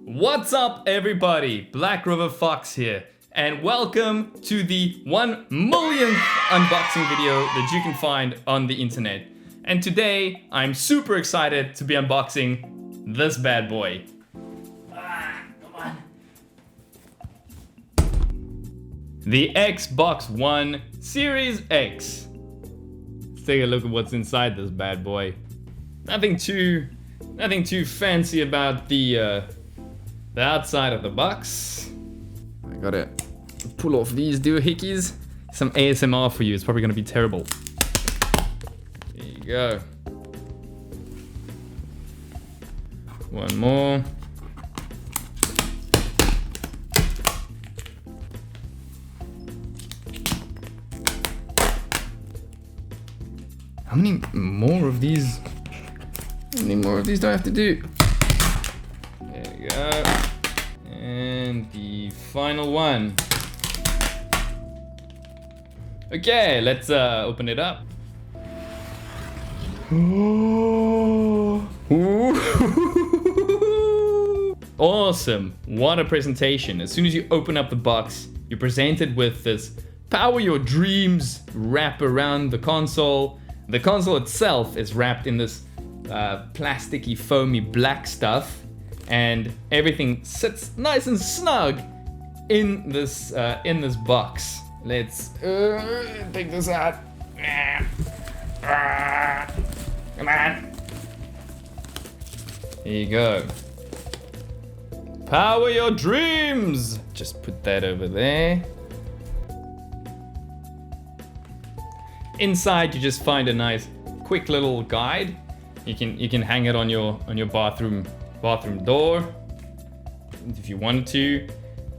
What's up, everybody? Black River Fox here, and welcome to the 1 millionth unboxing video that you can find on the internet. And today, I'm super excited to be unboxing this bad boy. Come on. The Xbox One Series X. Let's take a look at what's inside this bad boy. Nothing too fancy about the outside of the box. I gotta pull off these doohickeys. Some ASMR for you. It's probably gonna be terrible. There you go. One more. How many more of these? How many more of these do I have to do? There we go. And the final one. Okay, let's open it up. Awesome. What a presentation. As soon as you open up the box, you're presented with this Power Your Dreams wrap around the console. The console itself is wrapped in this plasticky, foamy black stuff, and everything sits nice and snug in this box. Let's take this out. Come on. Here you go. Power your dreams. Just put that over there. Inside, you just find a nice, quick little guide. You can hang it on your bathroom door if you want to.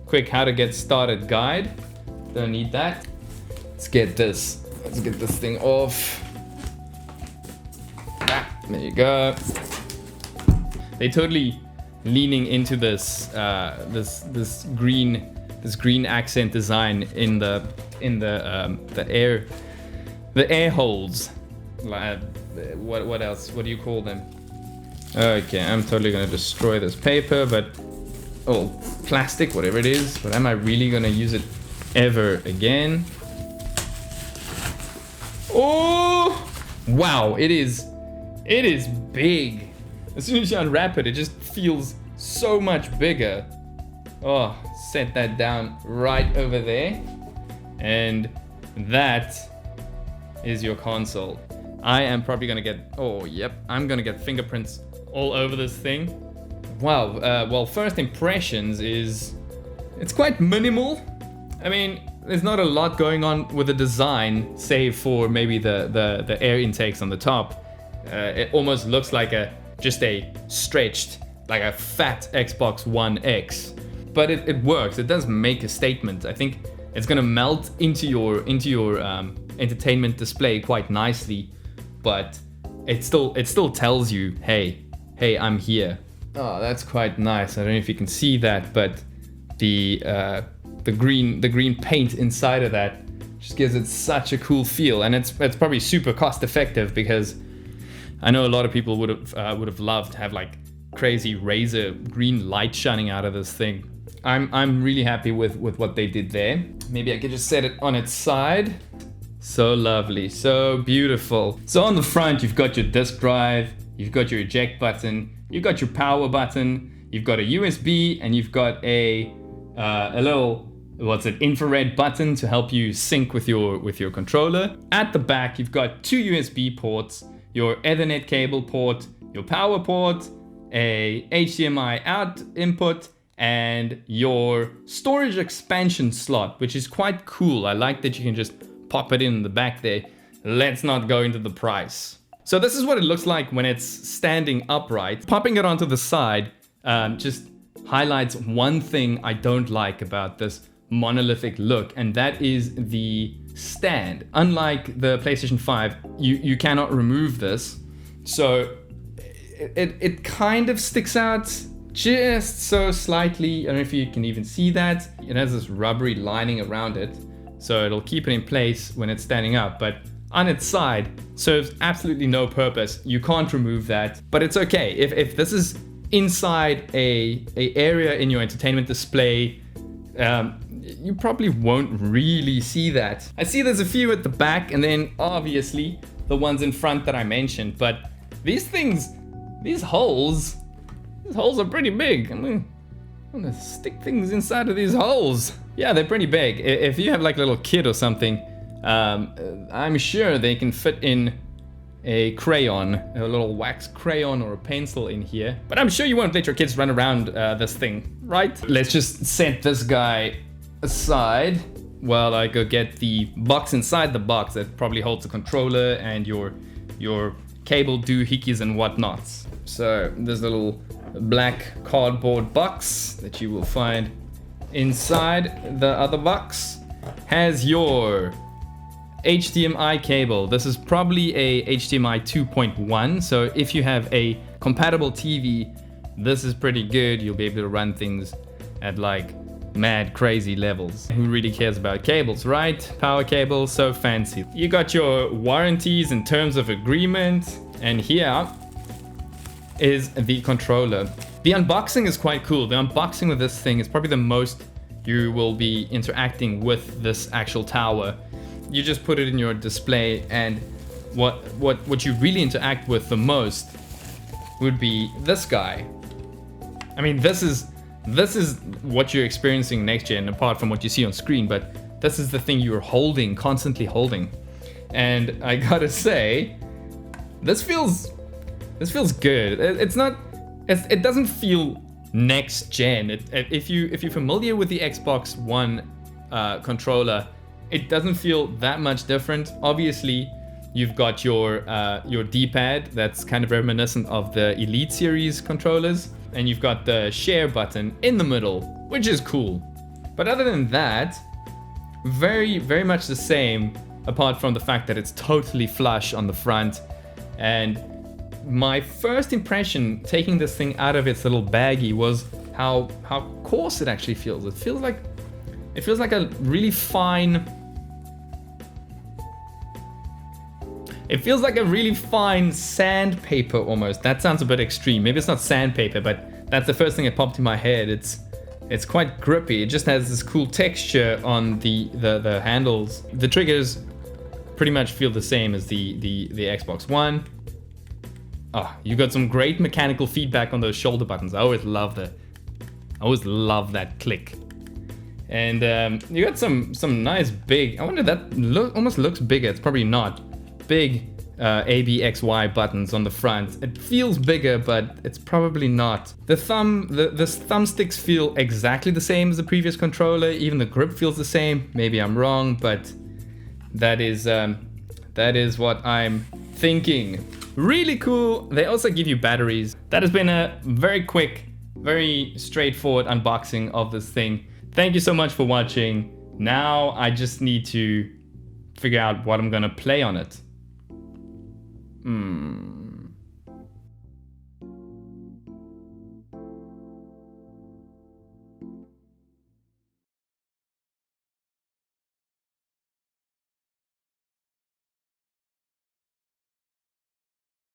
Quick how to get started guide. Don't need that. Let's get this thing off. There you go. They're totally leaning into this this green accent design in the air holes. What else? What do you call them? Okay, I'm totally gonna destroy this paper, but plastic, whatever it is. But am I really gonna use it ever again? Oh, wow! It is big. As soon as you unwrap it, it just feels so much bigger. Oh, set that down right over there, and that is your console. I am probably gonna get, I'm gonna get fingerprints all over this thing. Wow, well, first impressions is, it's quite minimal. I mean, there's not a lot going on with the design, save for maybe the air intakes on the top. It almost looks like just a stretched, like a fat Xbox One X. But it works, it does make a statement. I think it's gonna melt into your entertainment display quite nicely, but it still tells you, hey, I'm here. Oh, that's quite nice. I don't know if you can see that, but the green paint inside of that just gives it such a cool feel, and it's probably super cost effective, because I know a lot of people would have loved to have like crazy razor green light shining out of this thing. I'm really happy with what they did there. Maybe I could just set it on its side. So lovely, so beautiful. So on the front, you've got your disk drive, you've got your eject button, you've got your power button, you've got a USB, and you've got a little, infrared button to help you sync with your controller. At the back, you've got 2 USB ports, your Ethernet cable port, your power port, a HDMI out input, and your storage expansion slot, which is quite cool. I like that you can just pop it in the back there. Let's not go into the price. So this is what it looks like when it's standing upright. Popping it onto the side just highlights one thing I don't like about this monolithic look, and that is the stand. Unlike the PlayStation 5, you cannot remove this. So it kind of sticks out just so slightly. I don't know if you can even see that. It has this rubbery lining around it, so it'll keep it in place when it's standing up, but on its side serves absolutely no purpose. You can't remove that, but it's okay. If this is inside a area in your entertainment display. You probably won't really see that. I see there's a few at the back, and then obviously the ones in front that I mentioned, but these holes are pretty big. I'm gonna stick things inside of these holes. Yeah, they're pretty big. If you have like a little kid or something, I'm sure they can fit in a crayon, a little wax crayon or a pencil in here. But I'm sure you won't let your kids run around this thing, right? Let's just set this guy aside while I go get the box inside the box that probably holds the controller and your cable doohickeys and whatnots. So this little black cardboard box that you will find inside the other box has your HDMI cable. This is probably a HDMI 2.1, so if you have a compatible TV, this is pretty good. You'll be able to run things at like mad crazy levels. Who really cares about cables, right? Power cable, so fancy. You got your warranties and terms of agreement, and here is the controller. The unboxing is quite cool. The unboxing with this thing is probably the most you will be interacting with this actual tower. You just put it in your display, and what you really interact with the most would be this guy. I mean, this is what you're experiencing next gen, apart from what you see on screen, but this is the thing you're holding, constantly holding. And I gotta say, this feels good. It doesn't feel next gen. If you're familiar with the Xbox One controller, it doesn't feel that much different. Obviously, you've got your D-pad that's kind of reminiscent of the Elite series controllers, and you've got the share button in the middle, which is cool. But other than that, very, very much the same, apart from the fact that it's totally flush on the front. And my first impression taking this thing out of its little baggie was how coarse it actually feels. It feels like a really fine. It feels like a really fine sandpaper almost. That sounds a bit extreme. Maybe it's not sandpaper, but that's the first thing that popped in my head. It's quite grippy. It just has this cool texture on the handles. The triggers pretty much feel the same as the Xbox One. Oh, you got some great mechanical feedback on those shoulder buttons. I always love that click. And you got some nice big. I wonder, that almost looks bigger. It's probably not. Big A, B, X, Y buttons on the front. It feels bigger, but it's probably not. The thumbsticks feel exactly the same as the previous controller. Even the grip feels the same. Maybe I'm wrong, but that is what I'm thinking. Really cool. They also give you batteries. That has been a very quick, very straightforward unboxing of this thing. Thank you so much for watching. Now I just need to figure out what I'm gonna play on it.